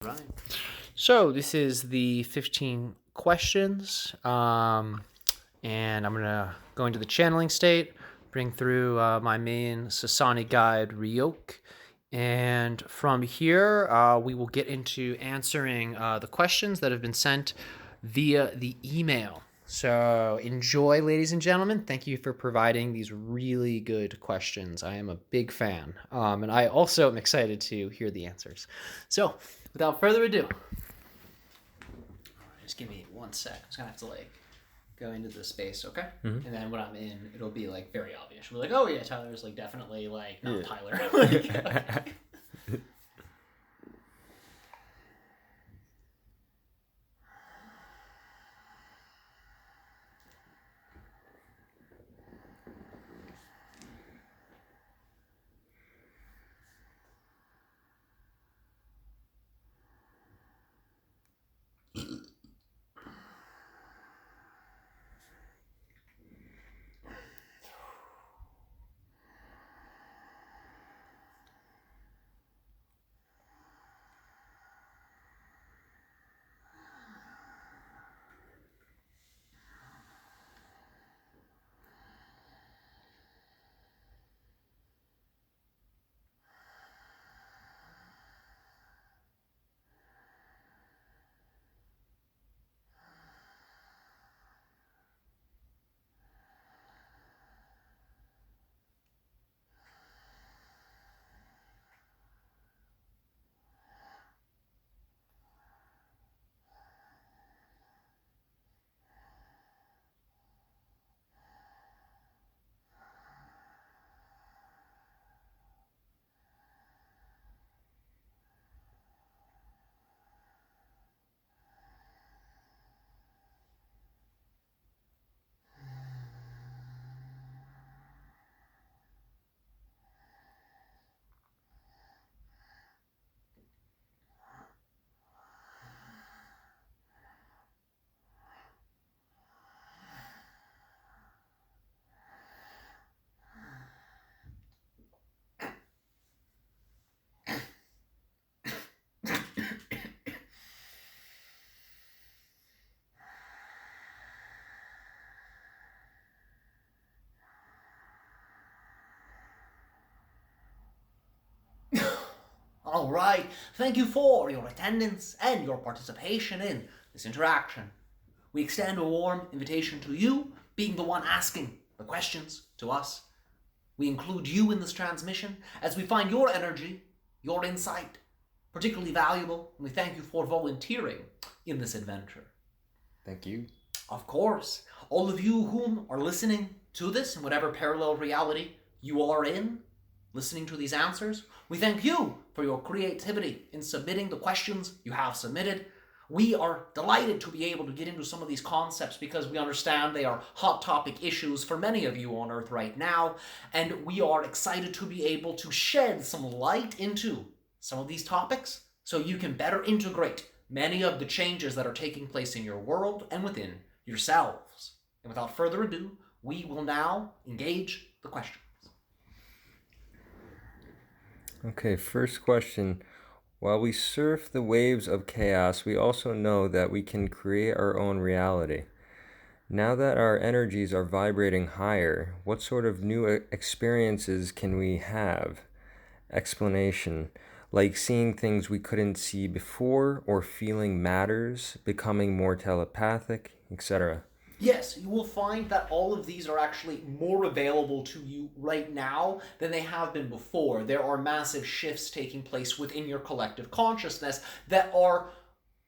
Right. So this is the 15 questions, and I'm going to go into the channeling state, bring through my main Sassani guide, Riok, and from here we will get into answering the questions that have been sent via the email. So enjoy, ladies and gentlemen. Thank you for providing these really good questions. I am a big fan, and I also am excited to hear the answers. So without further ado, just give me 1 sec. I'm just gonna have to go into the space, okay? Mm-hmm. And then when I'm in, it'll be very obvious. We're like, oh yeah, Tyler's definitely not Tyler. Okay. All right. Thank you for your attendance and your participation in this interaction. We extend a warm invitation to you, being the one asking the questions to us. We include you in this transmission as we find your energy, your insight, particularly valuable, and we thank you for volunteering in this adventure. Thank you. Of course, all of you whom are listening to this in whatever parallel reality you are in, listening to these answers, we thank you for your creativity in submitting the questions you have submitted. We are delighted to be able to get into some of these concepts because we understand they are hot topic issues for many of you on Earth right now, and we are excited to be able to shed some light into some of these topics so you can better integrate many of the changes that are taking place in your world and within yourselves. And without further ado, we will now engage the questions. Okay, first question. While we surf the waves of chaos, we also know that we can create our own reality. Now that our energies are vibrating higher, what sort of new experiences can we have? Explanation. Like seeing things we couldn't see before, or feeling matters, becoming more telepathic, etc. Yes, you will find that all of these are actually more available to you right now than they have been before. There are massive shifts taking place within your collective consciousness that are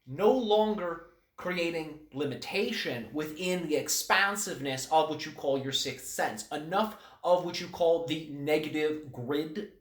no longer creating limitation within the expansiveness of what you call your sixth sense. Enough of what you call the negative grid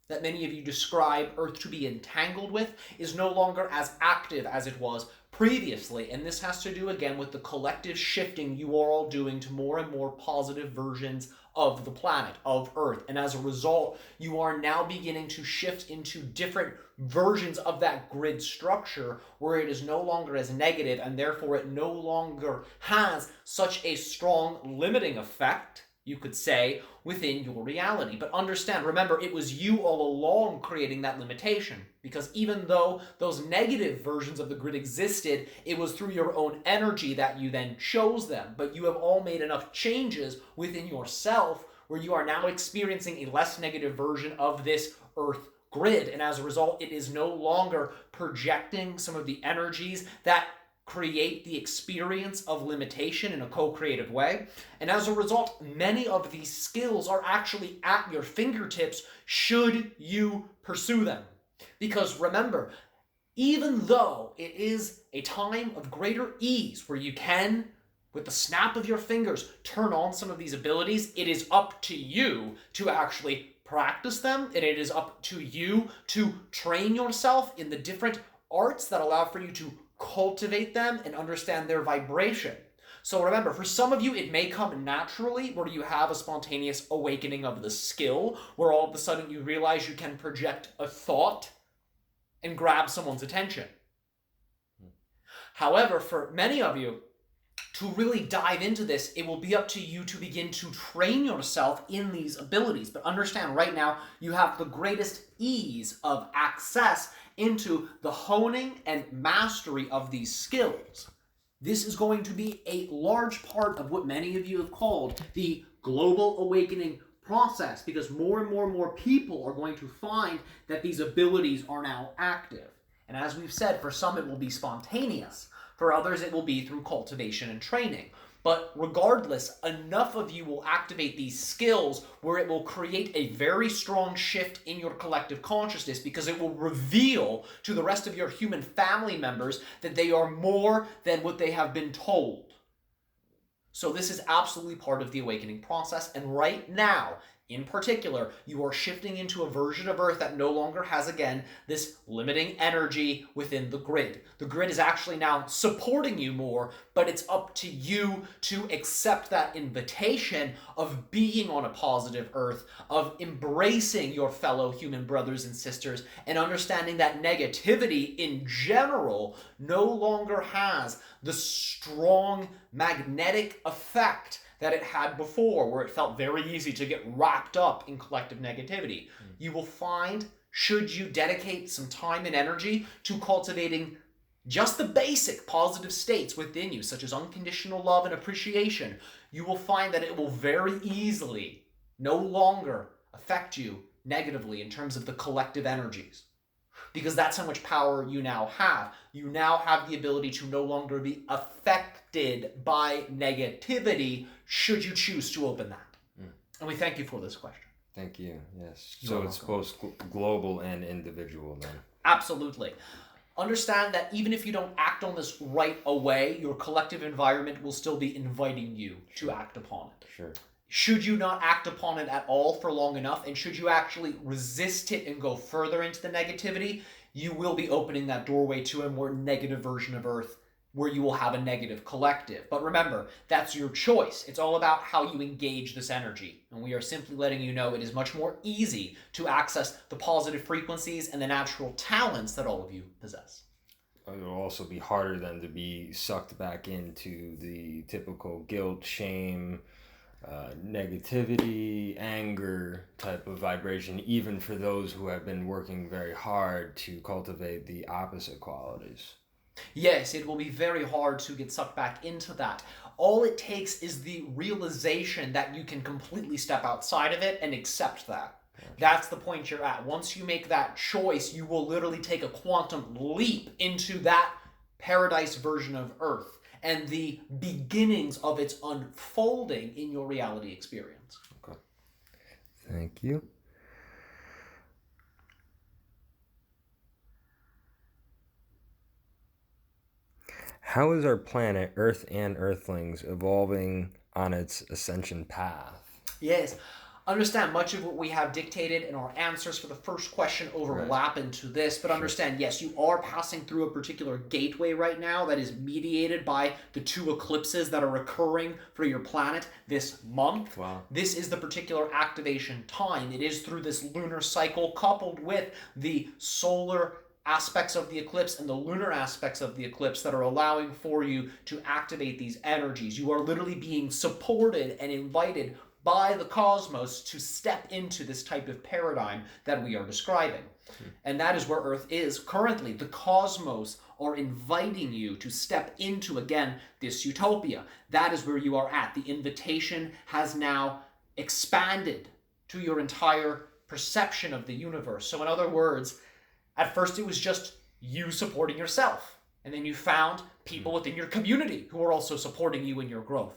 that many of you describe Earth to be entangled with is no longer as active as it was previously, and this has to do again with the collective shifting you are all doing to more and more positive versions of the planet, of Earth, and as a result, you are now beginning to shift into different versions of that grid structure where it is no longer as negative, and therefore it no longer has such a strong limiting effect you could say, within your reality. But understand, remember, it was you all along creating that limitation. Because even though those negative versions of the grid existed, it was through your own energy that you then chose them. But you have all made enough changes within yourself where you are now experiencing a less negative version of this Earth grid. And as a result, it is no longer projecting some of the energies that create the experience of limitation in a co-creative way. And as a result, many of these skills are actually at your fingertips should you pursue them. Because remember, even though it is a time of greater ease where you can, with the snap of your fingers, turn on some of these abilities, it is up to you to actually practice them, and it is up to you to train yourself in the different arts that allow for you to cultivate them and understand their vibration. So remember, for some of you, it may come naturally where you have a spontaneous awakening of the skill, where all of a sudden you realize you can project a thought and grab someone's attention. However, for many of you, to really dive into this, it will be up to you to begin to train yourself in these abilities. But understand, right now, you have the greatest ease of access into the honing and mastery of these skills. This is going to be a large part of what many of you have called the global awakening process, because more and more people are going to find that these abilities are now active. And as we've said, for some it will be spontaneous. For others, it will be through cultivation and training. But regardless, enough of you will activate these skills where it will create a very strong shift in your collective consciousness, because it will reveal to the rest of your human family members that they are more than what they have been told. So this is absolutely part of the awakening process. And right now, in particular, you are shifting into a version of Earth that no longer has, again, this limiting energy within the grid. The grid is actually now supporting you more, but it's up to you to accept that invitation of being on a positive Earth, of embracing your fellow human brothers and sisters, and understanding that negativity in general no longer has the strong magnetic effect that it had before, where it felt very easy to get wrapped up in collective negativity. You will find, should you dedicate some time and energy to cultivating just the basic positive states within you, such as unconditional love and appreciation, you will find that it will very easily no longer affect you negatively in terms of the collective energies. Because that's how much power you now have. You now have the ability to no longer be affected by negativity should you choose to open that. And we thank you for this question. Thank you. Yes. So it's both global and individual then. Absolutely. Understand that even if you don't act on this right away, your collective environment will still be inviting you to act upon it. Sure. Should you not act upon it at all for long enough, and should you actually resist it and go further into the negativity, you will be opening that doorway to a more negative version of Earth where you will have a negative collective. But remember, that's your choice. It's all about how you engage this energy. And we are simply letting you know it is much more easy to access the positive frequencies and the natural talents that all of you possess. It will also be harder than to be sucked back into the typical guilt, shame, negativity, anger type of vibration, even for those who have been working very hard to cultivate the opposite qualities. Yes, it will be very hard to get sucked back into that. All it takes is the realization that you can completely step outside of it and accept that. That's the point you're at. Once you make that choice, you will literally take a quantum leap into that paradise version of Earth and the beginnings of its unfolding in your reality experience. Okay. Thank you. How is our planet, Earth and Earthlings, evolving on its ascension path? Yes. Understand, much of what we have dictated in our answers for the first question overlap into this, but understand, yes, you are passing through a particular gateway right now that is mediated by the 2 eclipses that are occurring for your planet this month. Wow. This is the particular activation time. It is through this lunar cycle coupled with the solar aspects of the eclipse and the lunar aspects of the eclipse that are allowing for you to activate these energies. You are literally being supported and invited by the cosmos to step into this type of paradigm that we are describing. And that is where Earth is currently. The cosmos are inviting you to step into, again, this utopia. That is where you are at. The invitation has now expanded to your entire perception of the universe. So in other words, at first it was just you supporting yourself. And then you found people within your community who are also supporting you in your growth.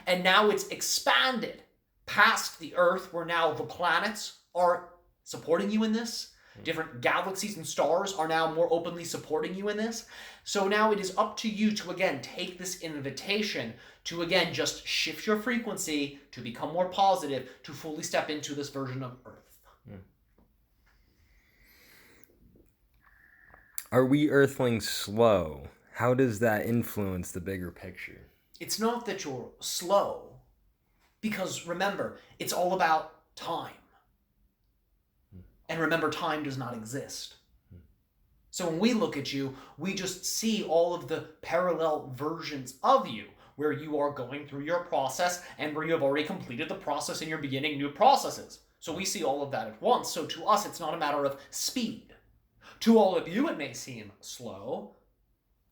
And now it's expanded past the Earth, where now the planets are supporting you in this. Different galaxies and stars are now more openly supporting you in this. So now it is up to you to, again, take this invitation to, again, just shift your frequency to become more positive, to fully step into this version of Earth. Are we Earthlings slow? How does that influence the bigger picture? It's not that you're slow, because remember, it's all about time. And remember, time does not exist. So when we look at you, we just see all of the parallel versions of you, where you are going through your process and where you have already completed the process and you're beginning new processes. So we see all of that at once. So to us, it's not a matter of speed. To all of you, it may seem slow,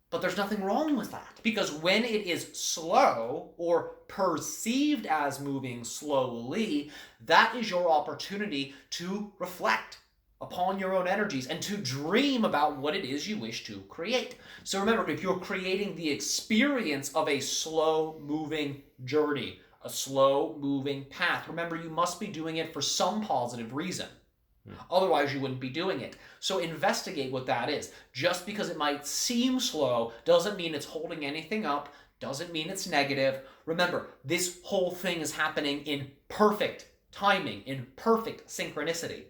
but there's nothing wrong with that. Because when it is slow or perceived as moving slowly, that is your opportunity to reflect upon your own energies and to dream about what it is you wish to create. So remember, if you're creating the experience of a slow-moving journey, a slow-moving path, remember, you must be doing it for some positive reason. Otherwise, you wouldn't be doing it. So investigate what that is. Just because it might seem slow doesn't mean it's holding anything up, doesn't mean it's negative. Remember, this whole thing is happening in perfect timing, in perfect synchronicity.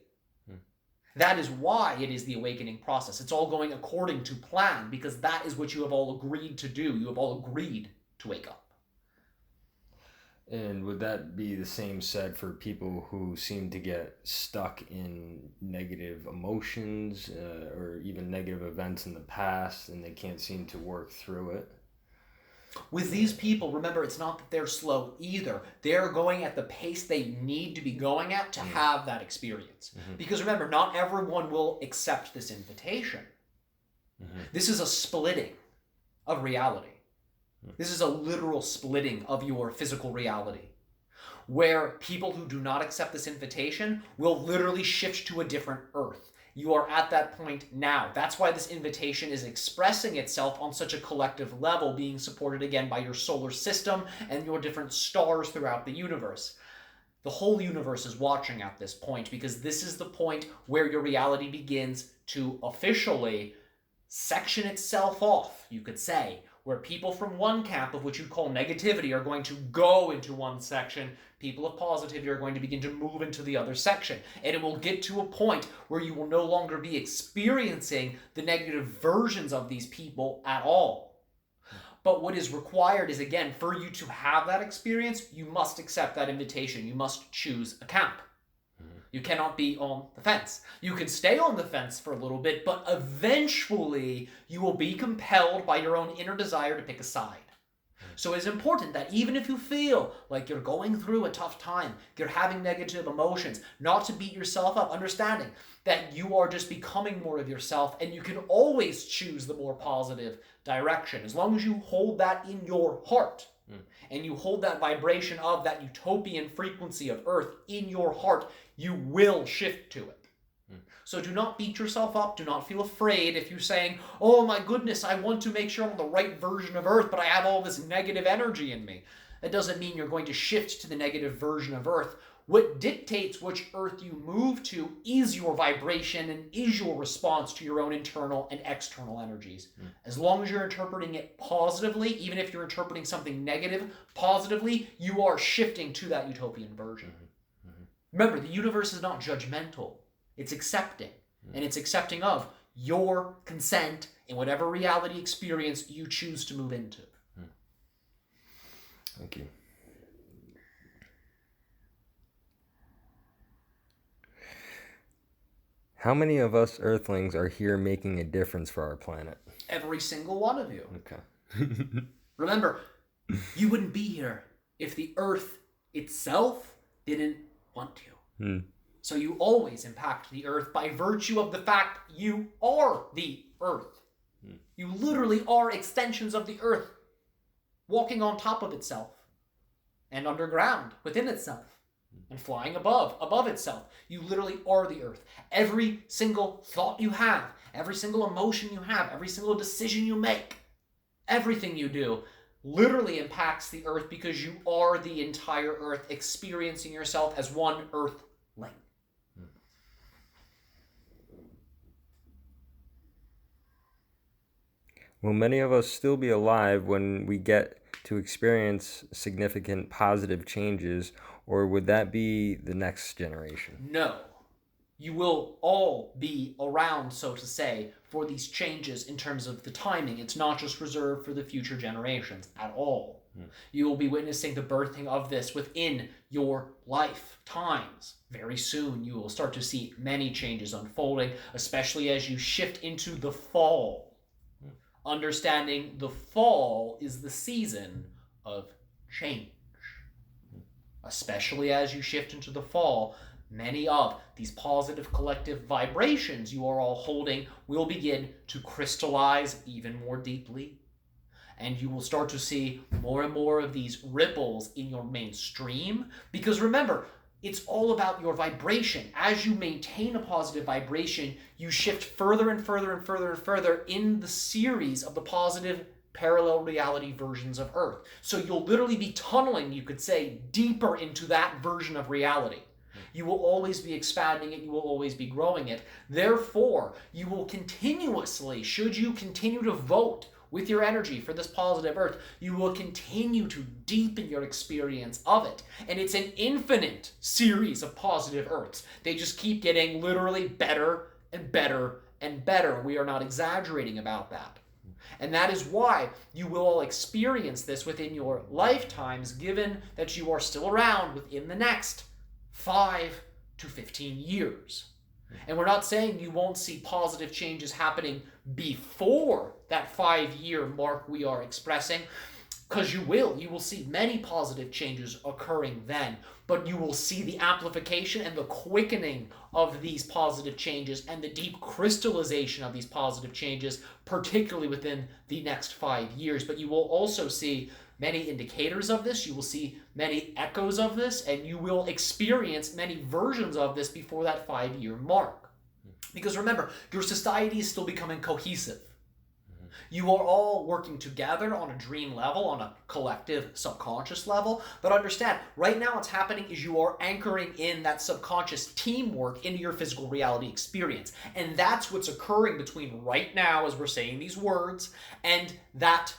That is why it is the awakening process. It's all going according to plan, because that is what you have all agreed to do. You have all agreed to wake up. And would that be the same said for people who seem to get stuck in negative emotions or even negative events in the past, and they can't seem to work through it? With these people, remember, it's not that they're slow either. They're going at the pace they need to be going at to have that experience. Because remember, not everyone will accept this invitation. This is a splitting of reality. This is a literal splitting of your physical reality, where people who do not accept this invitation will literally shift to a different Earth. You are at that point now. That's why this invitation is expressing itself on such a collective level, being supported again by your solar system and your different stars throughout the universe. The whole universe is watching at this point, because this is the point where your reality begins to officially section itself off, you could say, where people from one camp of what you call negativity are going to go into one section, people of positivity are going to begin to move into the other section. And it will get to a point where you will no longer be experiencing the negative versions of these people at all. But what is required is, again, for you to have that experience, you must accept that invitation. You must choose a camp. You cannot be on the fence. You can stay on the fence for a little bit, but eventually you will be compelled by your own inner desire to pick a side. So it's important that even if you feel like you're going through a tough time, you're having negative emotions, not to beat yourself up, understanding that you are just becoming more of yourself, and you can always choose the more positive direction as long as you hold that in your heart. And you hold that vibration of that utopian frequency of Earth in your heart, you will shift to it. So do not beat yourself up. Do not feel afraid if you're saying, oh my goodness, I want to make sure I'm the right version of Earth, but I have all this negative energy in me. That doesn't mean you're going to shift to the negative version of Earth. What dictates which Earth you move to is your vibration and is your response to your own internal and external energies. As long as you're interpreting it positively, even if you're interpreting something negative positively, you are shifting to that utopian version. Remember, the universe is not judgmental. It's accepting. And it's accepting of your consent in whatever reality experience you choose to move into. Thank you. How many of us Earthlings are here making a difference for our planet? Every single one of you. Okay. Remember, you wouldn't be here if the Earth itself didn't want to. Hmm. So you always impact the Earth by virtue of the fact you are the Earth. You literally are extensions of the Earth, walking on top of itself, and underground within itself, and flying above itself. You literally are the Earth. Every single thought you have, every single emotion you have, every single decision you make, everything you do literally impacts the Earth because you are the entire Earth, experiencing yourself as one Earthling. Will many of us still be alive when we get to experience significant positive changes, or would that be the next generation? No. You will all be around, so to say, for these changes in terms of the timing. It's not just reserved for the future generations at all. You will be witnessing the birthing of this within your lifetimes. Very soon you will start to see many changes unfolding, especially as you shift into the fall. Understanding the fall is the season of change. Especially as you shift into the fall, many of these positive collective vibrations you are all holding will begin to crystallize even more deeply. And you will start to see more and more of these ripples in your mainstream. Because remember, it's all about your vibration. As you maintain a positive vibration, you shift further and further and further and further in the series of the positive parallel reality versions of Earth. So you'll literally be tunneling, you could say, deeper into that version of reality. You will always be expanding it. You will always be growing it. Therefore, you will continuously, should you continue to vote with your energy for this positive Earth, you will continue to deepen your experience of it. And it's an infinite series of positive Earths. They just keep getting literally better and better and better. We are not exaggerating about that. And that is why you will all experience this within your lifetimes, given that you are still around within the next 5 to 15 years. And we're not saying you won't see positive changes happening before that 5-year mark we are expressing, because you will. You will see many positive changes occurring then, but you will see the amplification and the quickening of these positive changes and the deep crystallization of these positive changes, particularly within the next 5 years. But you will also see many indicators of this, you will see many echoes of this, and you will experience many versions of this before that 5-year mark. Because remember, your society is still becoming cohesive. You are all working together on a dream level, on a collective subconscious level. But understand, right now what's happening is you are anchoring in that subconscious teamwork into your physical reality experience. And that's what's occurring between right now, as we're saying these words, and that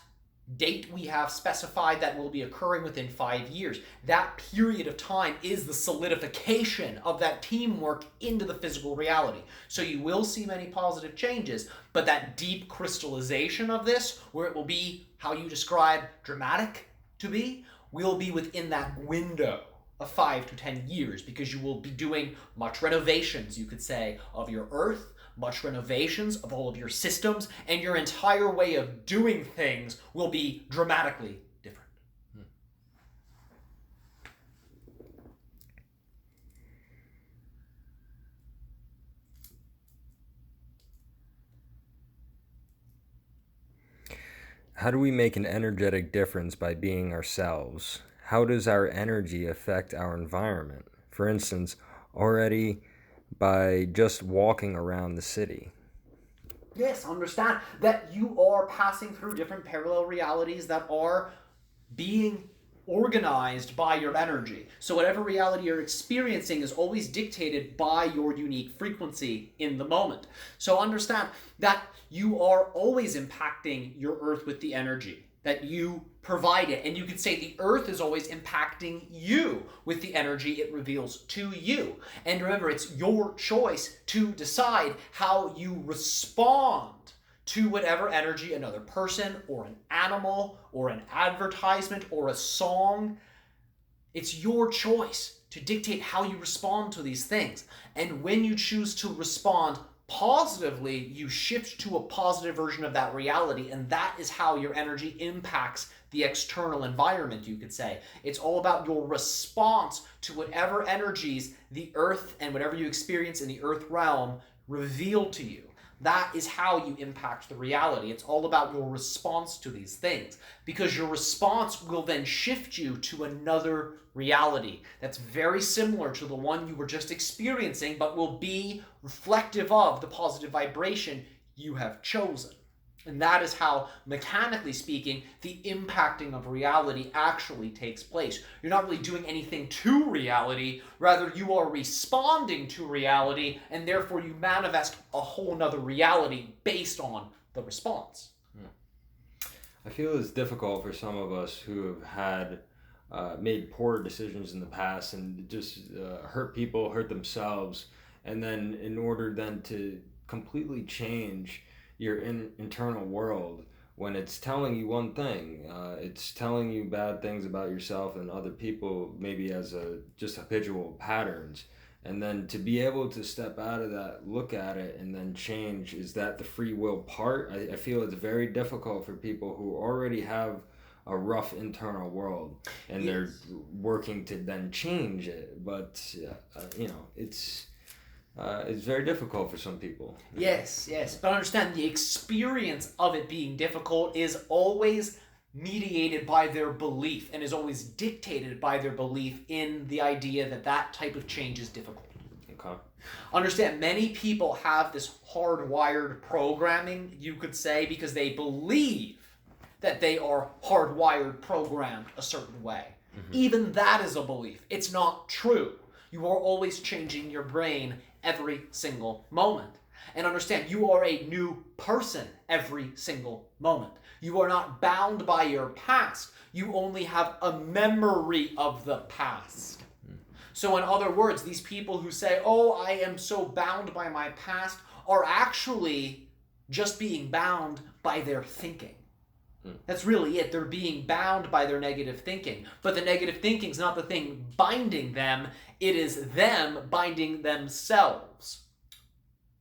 date we have specified that will be occurring within 5 years. That period of time is the solidification of that teamwork into the physical reality. So you will see many positive changes, but that deep crystallization of this, where it will be how you describe dramatic to be, will be within that window of 5 to 10 years, because you will be doing much renovations, you could say, of your Earth, much renovations of all of your systems, and your entire way of doing things will be dramatically different. How do we make an energetic difference by being ourselves? How does our energy affect our environment? For instance, already by just walking around the city. Yes, understand that you are passing through different parallel realities that are being organized by your energy. So whatever reality you're experiencing is always dictated by your unique frequency in the moment. So understand that you are always impacting your Earth with the energy that you provide it. And you could say the Earth is always impacting you with the energy it reveals to you. And remember, it's your choice to decide how you respond to whatever energy another person or an animal or an advertisement or a song. It's your choice to dictate how you respond to these things. And when you choose to respond positively, you shift to a positive version of that reality, and that is how your energy impacts the external environment, you could say. It's all about your response to whatever energies the earth and whatever you experience in the earth realm reveal to you. That is how you impact the reality. It's all about your response to these things, because your response will then shift you to another reality that's very similar to the one you were just experiencing, but will be reflective of the positive vibration you have chosen. And that is how, mechanically speaking, the impacting of reality actually takes place. You're not really doing anything to reality, rather you are responding to reality, and therefore you manifest a whole nother reality based on the response. I feel it's difficult for some of us who have had made poor decisions in the past and just hurt people, hurt themselves, and then in order then to completely change your internal world, when it's telling you one thing, it's telling you bad things about yourself and other people, maybe as just habitual patterns, and then to be able to step out of that, look at it, and then change, is that the free will part? I feel it's very difficult for people who already have a rough internal world, and yes, they're working to then change it, but it's very difficult for some people. Yes, but understand the experience of it being difficult is always mediated by their belief and is always dictated by their belief in the idea that that type of change is difficult. Okay. Understand, many people have this hardwired programming, you could say, because they believe that they are hardwired programmed a certain way. Mm-hmm. Even that is a belief. It's not true. You are always changing your brain every single moment. And understand, you are a new person every single moment. You are not bound by your past. You only have a memory of the past. So in other words, these people who say, oh, I am so bound by my past, are actually just being bound by their thinking. That's really it. They're being bound by their negative thinking. But the negative thinking is not the thing binding them. It is them binding themselves,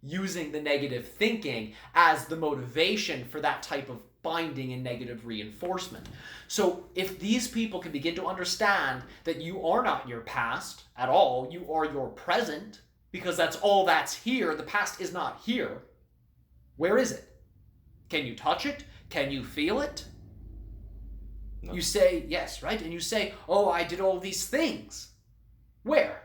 using the negative thinking as the motivation for that type of binding and negative reinforcement. So if these people can begin to understand that you are not your past at all, you are your present, because that's all that's here. The past is not here. Where is it? Can you touch it? Can you feel it? No. You say, yes, right? And you say, oh, I did all these things. Where?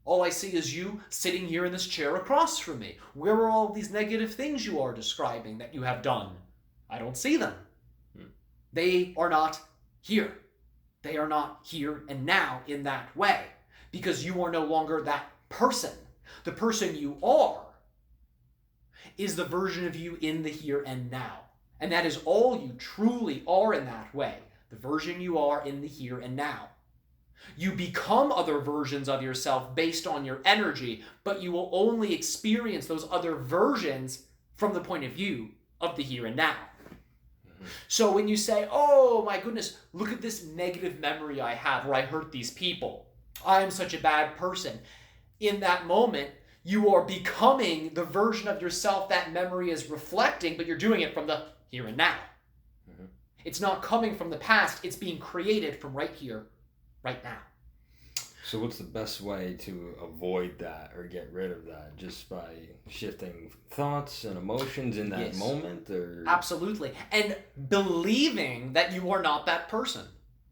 All I see is you sitting here in this chair across from me. Where are all these negative things you are describing that you have done? I don't see them. They are not here. They are not here and now in that way, because you are no longer that person. The person you are is the version of you in the here and now. And that is all you truly are in that way. The version you are in the here and now. You become other versions of yourself based on your energy, but you will only experience those other versions from the point of view of the here and now. So when you say, oh my goodness, look at this negative memory I have where I hurt these people. I am such a bad person. In that moment, you are becoming the version of yourself that memory is reflecting, but you're doing it from the here and now. Mm-hmm. It's not coming from the past. It's being created from right here, right now. So what's the best way to avoid that or get rid of that? Just by shifting thoughts and emotions in that moment? Or absolutely. And believing that you are not that person.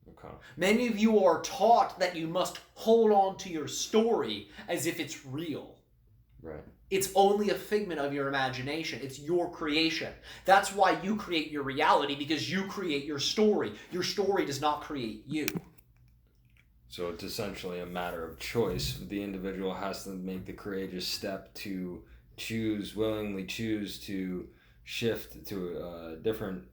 Okay. Many of you are taught that you must hold on to your story as if it's real. Right. It's only a figment of your imagination. It's your creation. That's why you create your reality, because you create your story. Your story does not create you. So it's essentially a matter of choice. The individual has to make the courageous step to willingly choose to shift to different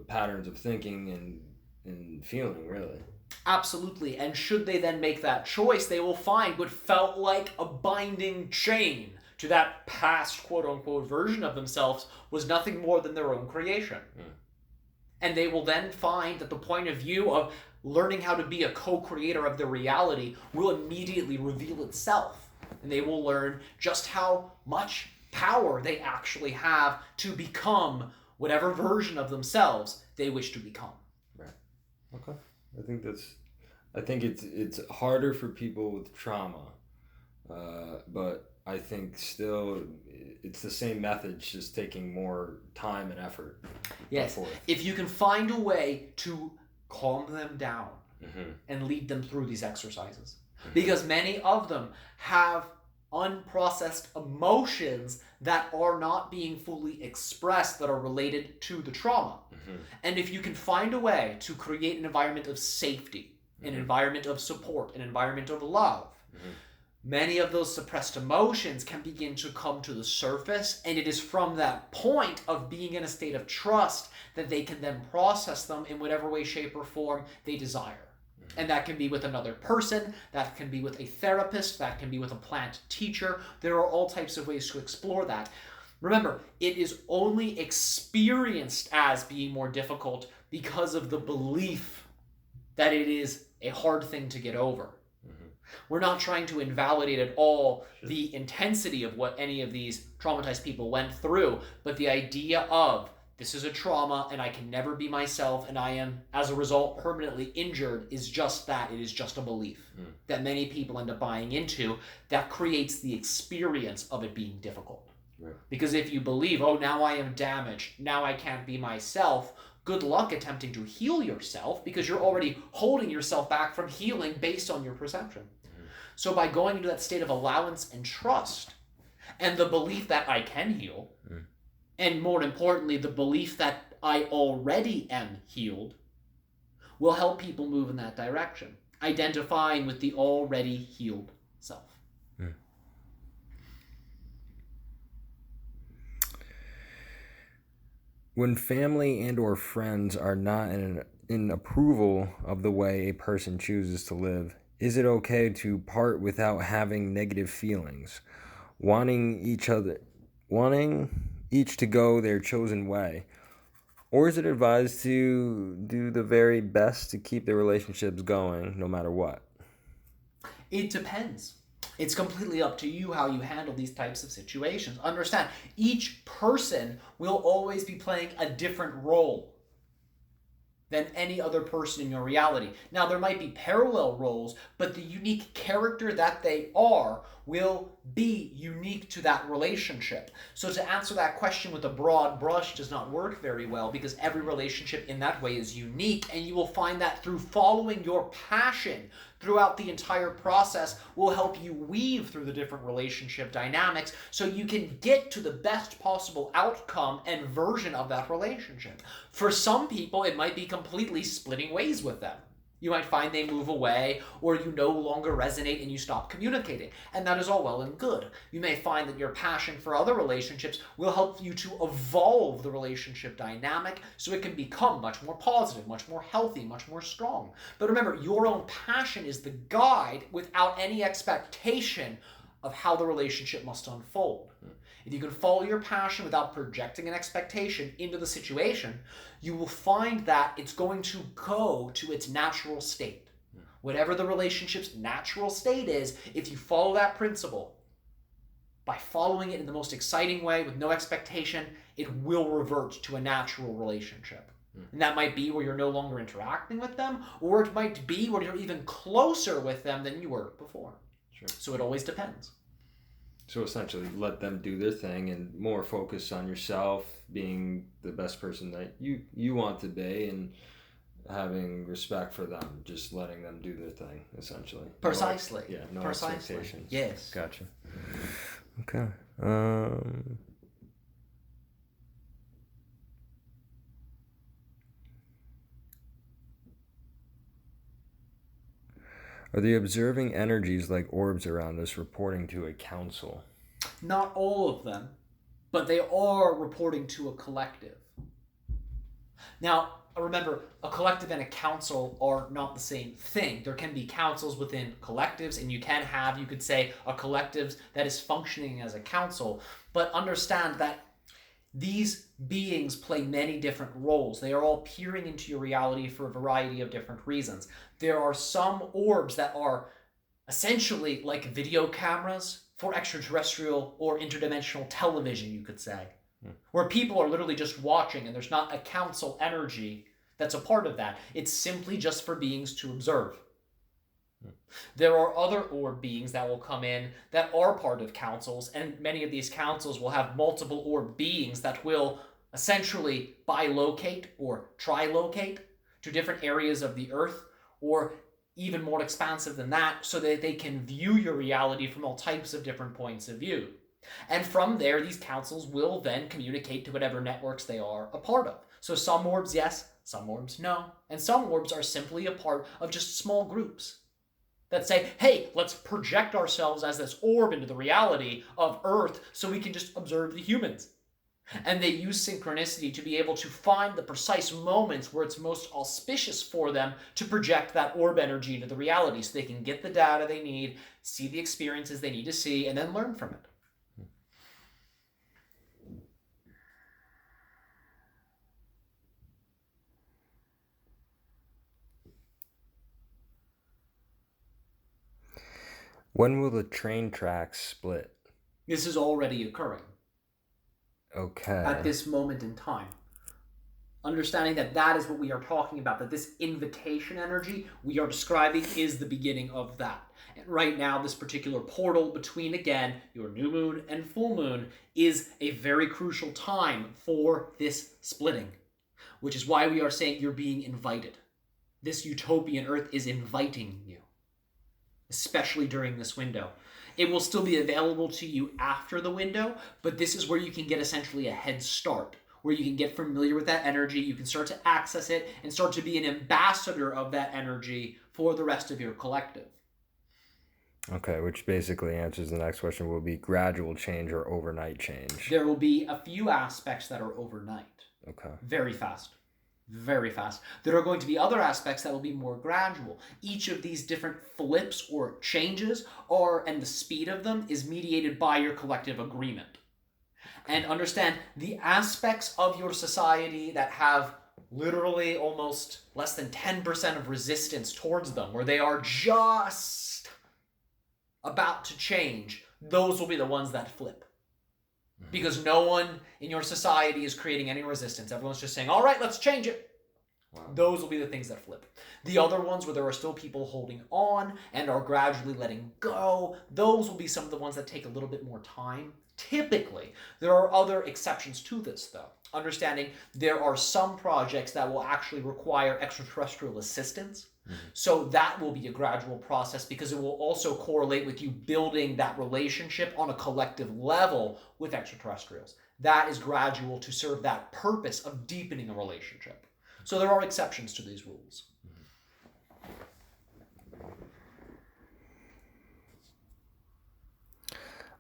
patterns of thinking and feeling, really. Absolutely. And should they then make that choice, they will find what felt like a binding chain to that past quote-unquote version of themselves was nothing more than their own creation. And they will then find that the point of view of learning how to be a co-creator of their reality will immediately reveal itself. And they will learn just how much power they actually have to become whatever version of themselves they wish to become. Right. Okay. I think it's harder for people with trauma, but I think still it's the same methods, just taking more time and effort. Yes. If you can find a way to calm them down and lead them through these exercises, because many of them have unprocessed emotions that are not being fully expressed, that are related to the trauma. And if you can find a way to create an environment of safety, an environment of support, an environment of love, many of those suppressed emotions can begin to come to the surface, and it is from that point of being in a state of trust that they can then process them in whatever way, shape, or form they desire. And that can be with another person, that can be with a therapist, that can be with a plant teacher. There are all types of ways to explore that. Remember, it is only experienced as being more difficult because of the belief that it is a hard thing to get over. We're not trying to invalidate at all the intensity of what any of these traumatized people went through, but the idea of this is a trauma and I can never be myself and I am, as a result, permanently injured is just that. It is just a belief that many people end up buying into that creates the experience of it being difficult. Right. Because if you believe, oh, now I am damaged, now I can't be myself, good luck attempting to heal yourself, because you're already holding yourself back from healing based on your perception. So by going into that state of allowance and trust, and the belief that I can heal, and more importantly, the belief that I already am healed, will help people move in that direction, identifying with the already healed self. When family and or friends are not in approval of the way a person chooses to live, is it okay to part without having negative feelings, wanting each to go their chosen way? Or is it advised to do the very best to keep the relationships going no matter what? It depends. It's completely up to you how you handle these types of situations. Understand, each person will always be playing a different role than any other person in your reality. Now, there might be parallel roles, but the unique character that they are will be unique to that relationship. So to answer that question with a broad brush does not work very well, because every relationship in that way is unique, and you will find that through following your passion throughout the entire process will help you weave through the different relationship dynamics so you can get to the best possible outcome and version of that relationship. For some people, it might be completely splitting ways with them. You might find they move away, or you no longer resonate and you stop communicating. And that is all well and good. You may find that your passion for other relationships will help you to evolve the relationship dynamic so it can become much more positive, much more healthy, much more strong. But remember, your own passion is the guide without any expectation of how the relationship must unfold. If you can follow your passion without projecting an expectation into the situation, you will find that it's going to go to its natural state. Whatever the relationship's natural state is, if you follow that principle, by following it in the most exciting way with no expectation, it will revert to a natural relationship. And that might be where you're no longer interacting with them, or it might be where you're even closer with them than you were before. Sure. So it always depends. So essentially, let them do their thing and more focus on yourself, being the best person that you want to be, and having respect for them, just letting them do their thing, essentially. Precisely. No expectations. Yes. Gotcha. Okay. Are the observing energies like orbs around us reporting to a council? Not all of them, but they are reporting to a collective. Now, remember, a collective and a council are not the same thing. There can be councils within collectives, and you could say, a collective that is functioning as a council, but understand that these beings play many different roles. They are all peering into your reality for a variety of different reasons. There are some orbs that are essentially like video cameras for extraterrestrial or interdimensional television, you could say, where people are literally just watching and there's not a council energy that's a part of that. It's simply just for beings to observe. There are other orb beings that will come in that are part of councils, and many of these councils will have multiple orb beings that will essentially bilocate or trilocate to different areas of the earth, or even more expansive than that, so that they can view your reality from all types of different points of view. And from there, these councils will then communicate to whatever networks they are a part of. So some orbs, yes, some orbs, no. And some orbs are simply a part of just small groups that say, hey, let's project ourselves as this orb into the reality of Earth so we can just observe the humans. And they use synchronicity to be able to find the precise moments where it's most auspicious for them to project that orb energy into the reality so they can get the data they need, see the experiences they need to see, and then learn from it. When will the train tracks split? This is already occurring. Okay. At this moment in time. Understanding that that is what we are talking about, that this invitation energy we are describing is the beginning of that. And right now, this particular portal between, again, your new moon and full moon is a very crucial time for this splitting, which is why we are saying you're being invited. This utopian Earth is inviting you, especially during this window. It will still be available to you after the window, but this is where you can get essentially a head start, where you can get familiar with that energy, you can start to access it, and start to be an ambassador of that energy for the rest of your collective. Okay, which basically answers the next question. Will it be gradual change or overnight change? There will be a few aspects that are overnight. Okay. Very fast. Very fast. There are going to be other aspects that will be more gradual. Each of these different flips or changes and the speed of them is mediated by your collective agreement. And understand the aspects of your society that have literally almost less than 10% of resistance towards them, where they are just about to change, those will be the ones that flip. Because no one in your society is creating any resistance. Everyone's just saying, all right, let's change it. Wow. Those will be the things that flip. The other ones where there are still people holding on and are gradually letting go, those will be some of the ones that take a little bit more time. Typically, there are other exceptions to this, though. Understanding there are some projects that will actually require extraterrestrial assistance. So that will be a gradual process because it will also correlate with you building that relationship on a collective level with extraterrestrials. That is gradual to serve that purpose of deepening a relationship. So there are exceptions to these rules.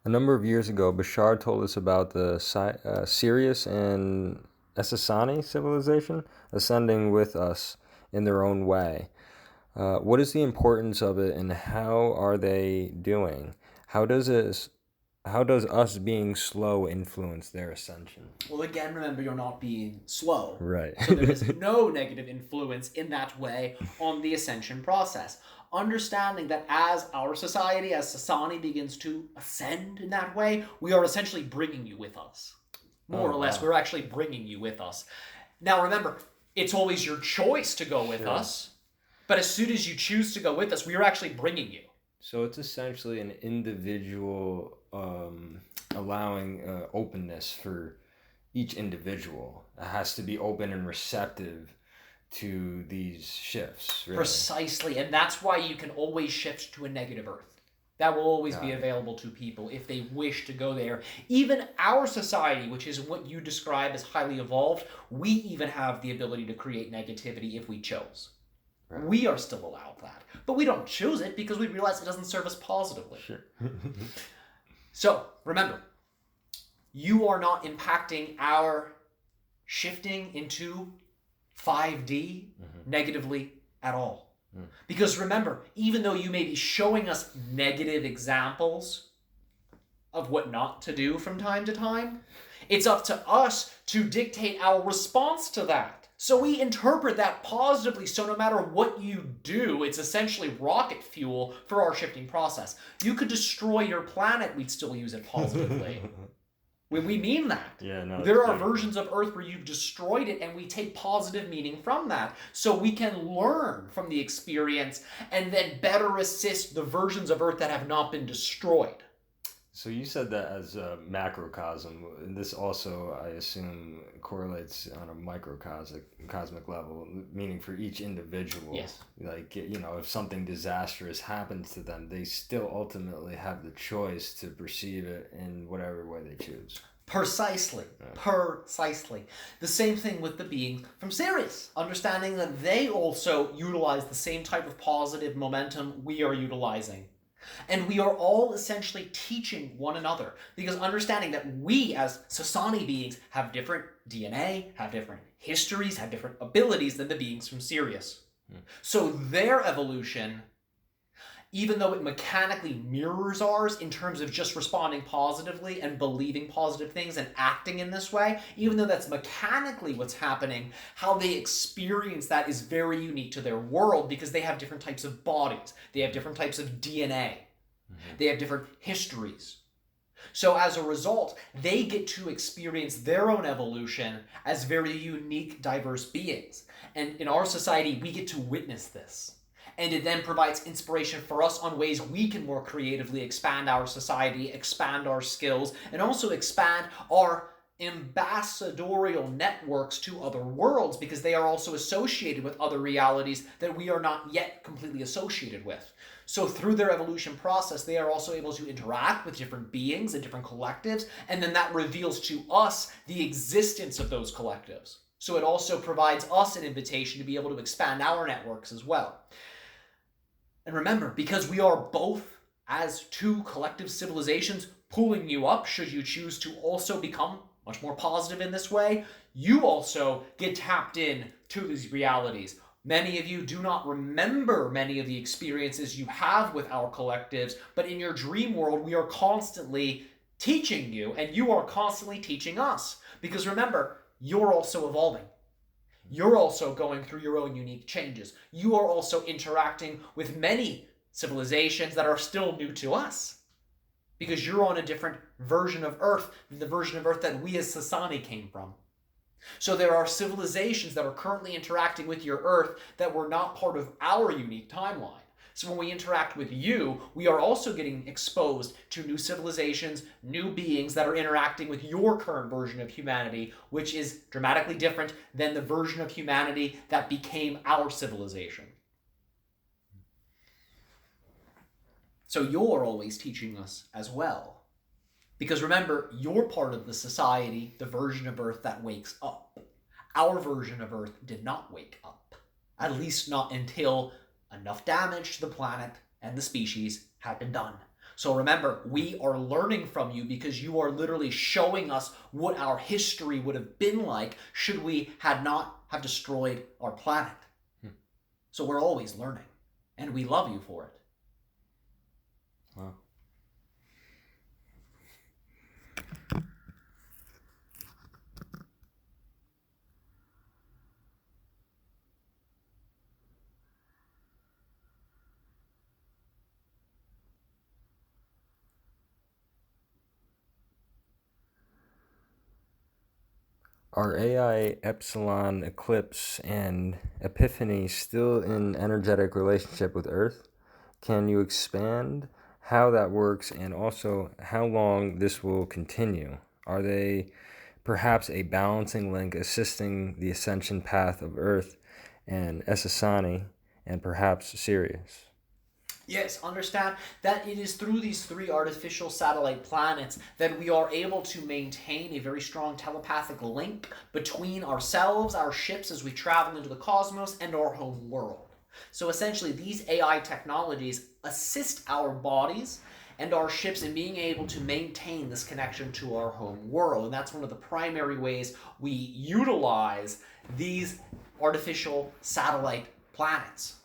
A number of years ago, Bashar told us about the Sirius and Sassani civilization ascending with us in their own way. What is the importance of it, and how are they doing? How does us being slow influence their ascension? Well, again, remember, you're not being slow. Right. So there is no negative influence in that way on the ascension process. Understanding that as our society, as Sassani begins to ascend in that way, we are essentially bringing you with us. More or less, we're actually bringing you with us. Now, remember, it's always your choice to go with us. But as soon as you choose to go with us, we are actually bringing you. So it's essentially an individual allowing openness for each individual. It has to be open and receptive to these shifts. Really. Precisely. And that's why you can always shift to a negative Earth. That will always be available to people if they wish to go there. Even our society, which is what you describe as highly evolved, we even have the ability to create negativity if we chose. Right. We are still allowed that. But we don't choose it because we realize it doesn't serve us positively. Sure. So, remember, you are not impacting our shifting into 5D negatively at all. Because remember, even though you may be showing us negative examples of what not to do from time to time, It's up to us to dictate our response to that. So we interpret that positively, so no matter what you do, it's essentially rocket fuel for our shifting process. You could destroy your planet, we'd still use it positively. We mean that. Yeah, no, there are versions of Earth where you've destroyed it, and we take positive meaning from that. So we can learn from the experience and then better assist the versions of Earth that have not been destroyed. So you said that as a macrocosm, and this also, I assume, correlates on a microcosmic level, meaning for each individual. Yes. Like, if something disastrous happens to them, they still ultimately have the choice to perceive it in whatever way they choose. Precisely. Yeah. Precisely. The same thing with the beings from Sirius. Understanding that they also utilize the same type of positive momentum we are utilizing. And we are all essentially teaching one another, because understanding that we as Sassani beings have different DNA, have different histories, have different abilities than the beings from Sirius. So their evolution, even though it mechanically mirrors ours in terms of just responding positively and believing positive things and acting in this way, even though that's mechanically what's happening, how they experience that is very unique to their world, because they have different types of bodies, they have different types of DNA, they have different histories. So as a result, they get to experience their own evolution as very unique, diverse beings. And in our society, we get to witness this. And it then provides inspiration for us on ways we can more creatively expand our society, expand our skills, and also expand our ambassadorial networks to other worlds, because they are also associated with other realities that we are not yet completely associated with. So through their evolution process, they are also able to interact with different beings and different collectives, and then that reveals to us the existence of those collectives. So it also provides us an invitation to be able to expand our networks as well. And remember, because we are both, as two collective civilizations, pulling you up should you choose to also become much more positive in this way, you also get tapped in to these realities. Many of you do not remember many of the experiences you have with our collectives, but in your dream world, we are constantly teaching you, and you are constantly teaching us. Because remember, you're also evolving. You're also going through your own unique changes. You are also interacting with many civilizations that are still new to us, because you're on a different version of Earth than the version of Earth that we as Sassani came from. So there are civilizations that are currently interacting with your Earth that were not part of our unique timeline. So when we interact with you, we are also getting exposed to new civilizations, new beings that are interacting with your current version of humanity, which is dramatically different than the version of humanity that became our civilization. So you're always teaching us as well. Because remember, you're part of the society, the version of Earth that wakes up. Our version of Earth did not wake up. At least not until enough damage to the planet and the species had been done. So remember, we are learning from you, because you are literally showing us what our history would have been like should we had not have destroyed our planet. So we're always learning, and we love you for it. Wow. Are AI Epsilon Eclipse and Epiphany still in energetic relationship with Earth? Can you expand how that works, and also how long this will continue? Are they perhaps a balancing link assisting the ascension path of Earth and Sassani and perhaps Sirius? Yes, understand that it is through these three artificial satellite planets that we are able to maintain a very strong telepathic link between ourselves, our ships as we travel into the cosmos, and our home world. So essentially, these AI technologies assist our bodies and our ships in being able to maintain this connection to our home world. And that's one of the primary ways we utilize these artificial satellite planets.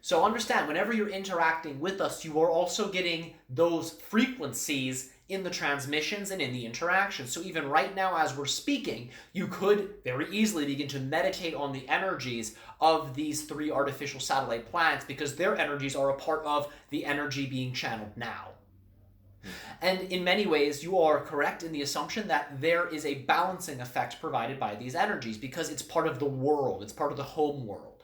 So understand, whenever you're interacting with us, you are also getting those frequencies in the transmissions and in the interactions. So even right now as we're speaking, you could very easily begin to meditate on the energies of these 3 artificial satellite planets because their energies are a part of the energy being channeled now. And in many ways, you are correct in the assumption that there is a balancing effect provided by these energies because it's part of the world, it's part of the home world.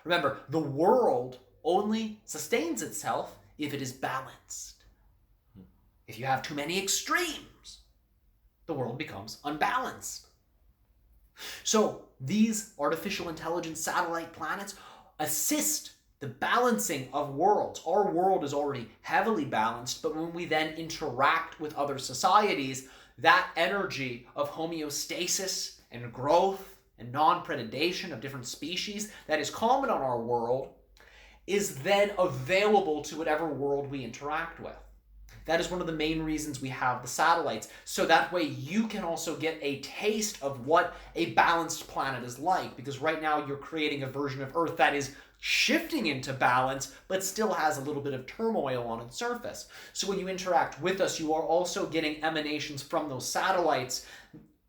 Remember, the world only sustains itself if it is balanced. If you have too many extremes, the world becomes unbalanced. So these artificial intelligence satellite planets assist the balancing of worlds. Our world is already heavily balanced, but when we then interact with other societies, that energy of homeostasis and growth and non-predation of different species that is common on our world is then available to whatever world we interact with. That is one of the main reasons we have the satellites, so that way you can also get a taste of what a balanced planet is like, because right now you're creating a version of Earth that is shifting into balance, but still has a little bit of turmoil on its surface. So when you interact with us, you are also getting emanations from those satellites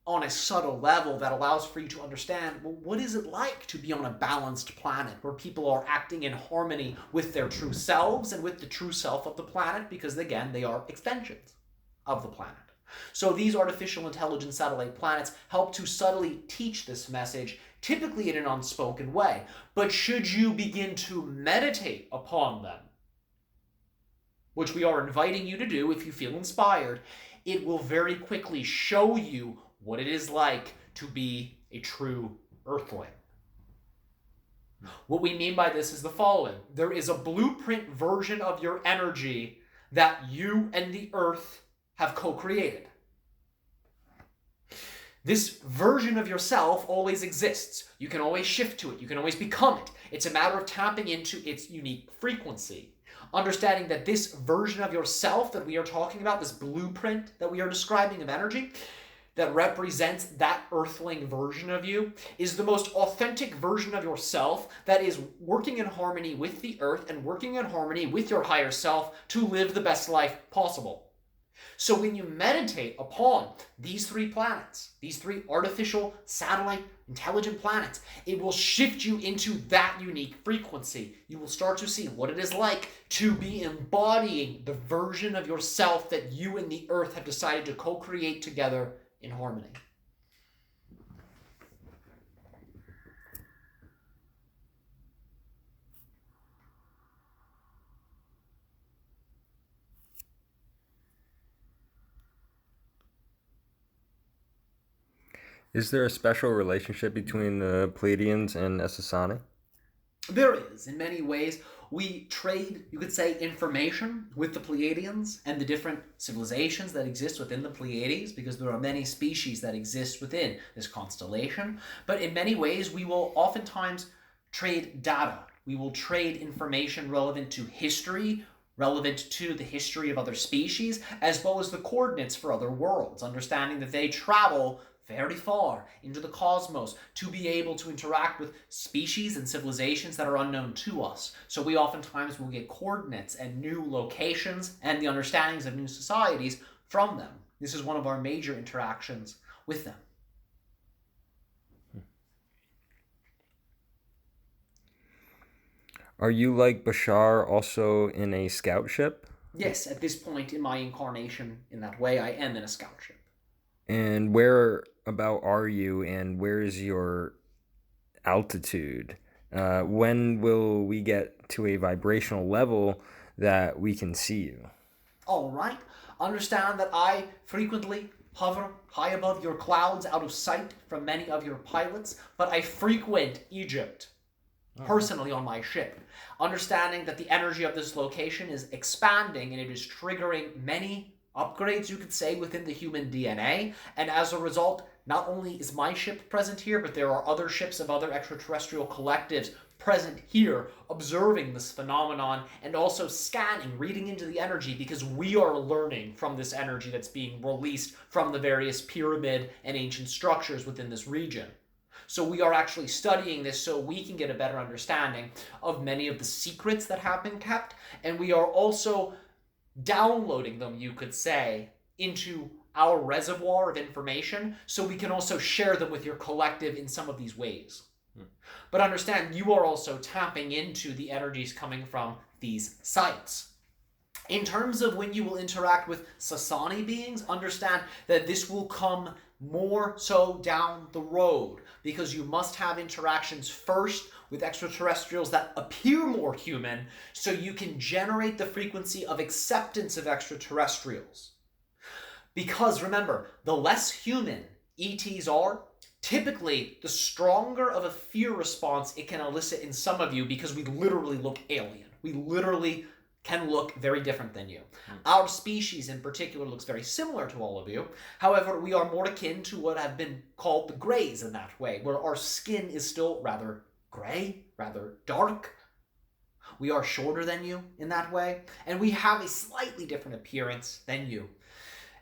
on a subtle level that allows for you to understand, well, what is it like to be on a balanced planet where people are acting in harmony with their true selves and with the true self of the planet, because again, they are extensions of the planet. So these artificial intelligence satellite planets help to subtly teach this message, typically in an unspoken way. But should you begin to meditate upon them, which we are inviting you to do if you feel inspired, it will very quickly show you what it is like to be a true Earthling. What we mean by this is the following. There is a blueprint version of your energy that you and the Earth have co-created. This version of yourself always exists. You can always shift to it. You can always become it. It's a matter of tapping into its unique frequency. Understanding that this version of yourself that we are talking about, this blueprint that we are describing of energy, that represents that Earthling version of you, is the most authentic version of yourself that is working in harmony with the Earth and working in harmony with your higher self to live the best life possible. So when you meditate upon these 3 planets, these 3 artificial satellite intelligent planets, it will shift you into that unique frequency. You will start to see what it is like to be embodying the version of yourself that you and the Earth have decided to co-create together in harmony. Is there a special relationship between the Pleiadians and Sassani? There is. In many ways, we trade, you could say, information with the Pleiadians and the different civilizations that exist within the Pleiades, because there are many species that exist within this constellation. But in many ways, we will oftentimes trade data. We will trade information relevant to history, relevant to the history of other species, as well as the coordinates for other worlds, understanding that they travel very far into the cosmos to be able to interact with species and civilizations that are unknown to us. So we oftentimes will get coordinates and new locations and the understandings of new societies from them. This is one of our major interactions with them. Are you like Bashar also in a scout ship? Yes, at this point in my incarnation in that way, I am in a scout ship. And where about are you, and where is your altitude? When will we get to a vibrational level that we can see you? All right. Understand that I frequently hover high above your clouds, out of sight from many of your pilots, but I frequent Egypt personally on my ship, understanding that the energy of this location is expanding and it is triggering many upgrades, you could say, within the human DNA. And as a result, not only is my ship present here, but there are other ships of other extraterrestrial collectives present here, observing this phenomenon and also scanning, reading into the energy, because we are learning from this energy that's being released from the various pyramid and ancient structures within this region. So we are actually studying this so we can get a better understanding of many of the secrets that have been kept, and we are also downloading them, you could say, into our reservoir of information so we can also share them with your collective in some of these ways. But understand, you are also tapping into the energies coming from these sites. In terms of when you will interact with Sassani beings, understand that this will come more so down the road, because you must have interactions first with extraterrestrials that appear more human so you can generate the frequency of acceptance of extraterrestrials. Because remember, the less human ETs are, typically the stronger of a fear response it can elicit in some of you, because we literally look alien. We literally can look very different than you. Our species in particular looks very similar to all of you. However, we are more akin to what have been called the greys in that way, where our skin is still rather gray, rather dark. We are shorter than you in that way, and we have a slightly different appearance than you.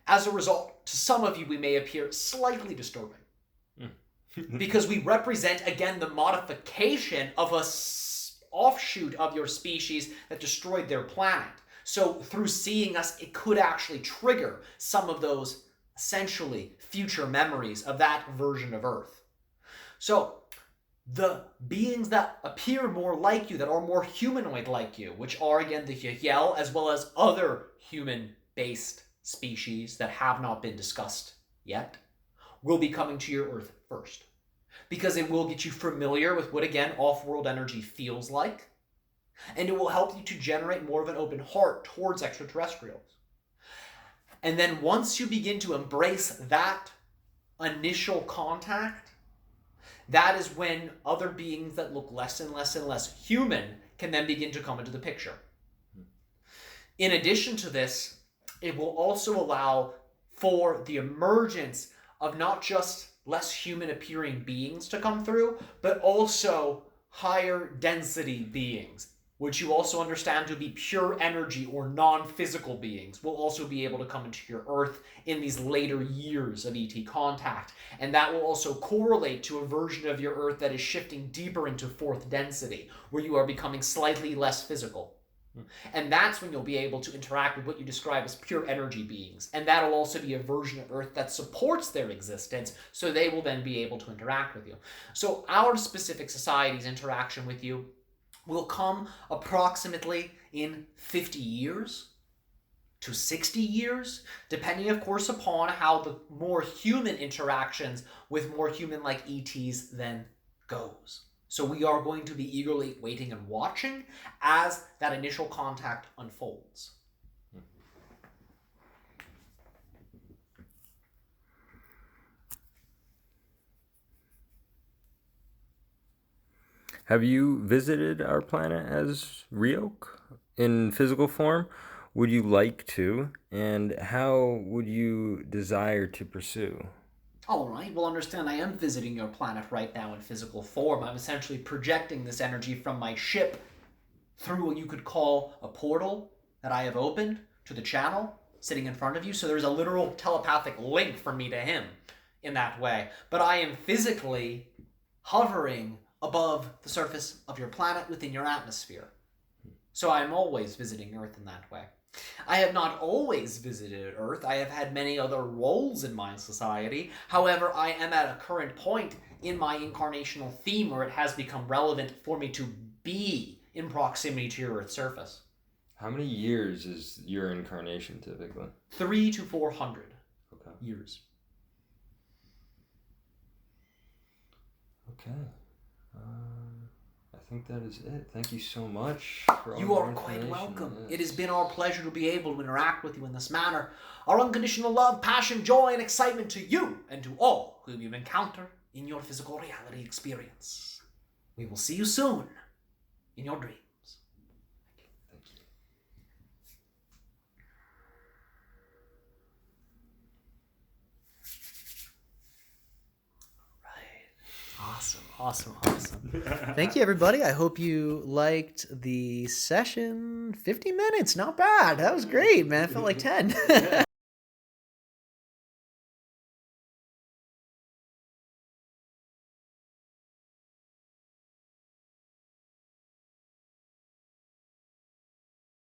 As a result, to some of you, we may appear slightly disturbing. Because we represent, again, the modification of a offshoot of your species that destroyed their planet. So through seeing us, it could actually trigger some of those essentially future memories of that version of Earth. So the beings that appear more like you, that are more humanoid like you, which are again the Yahyel, as well as other human-based species that have not been discussed yet, will be coming to your Earth first. Because it will get you familiar with what, again, off-world energy feels like. And it will help you to generate more of an open heart towards extraterrestrials. And then once you begin to embrace that initial contact, that is when other beings that look less and less and less human can then begin to come into the picture. In addition to this, it will also allow for the emergence of not just less human appearing beings to come through, but also higher density beings, which you also understand to be pure energy or non-physical beings, will also be able to come into your Earth in these later years of ET contact. And that will also correlate to a version of your Earth that is shifting deeper into fourth density, where you are becoming slightly less physical. And that's when you'll be able to interact with what you describe as pure energy beings. And that'll also be a version of Earth that supports their existence, so they will then be able to interact with you. So our specific society's interaction with you will come approximately in 50 years to 60 years, depending, of course, upon how the more human interactions with more human-like ETs then goes. So we are going to be eagerly waiting and watching as that initial contact unfolds. Have you visited our planet as Riok in physical form? Would you like to? And how would you desire to pursue? All right, well, understand I am visiting your planet right now in physical form. I'm essentially projecting this energy from my ship through what you could call a portal that I have opened to the channel sitting in front of you. So there's a literal telepathic link from me to him in that way. But I am physically hovering above the surface of your planet within your atmosphere. So I am always visiting Earth in that way. I have not always visited Earth. I have had many other roles in my society. However, I am at a current point in my incarnational theme where it has become relevant for me to be in proximity to your Earth's surface. How many years is your incarnation typically? 300 to 400 years. Okay. I think that is it. Thank you so much for all You your are quite information. welcome. Yes. It has been our pleasure to be able to interact with you in this manner. Our unconditional love, passion, joy, and excitement to you and to all whom you encounter in your physical reality experience. We will see you soon in your dreams. Thank you. Awesome. Thank you, everybody. I hope you liked the session. 50 minutes, not bad. That was great, man. It felt like 10.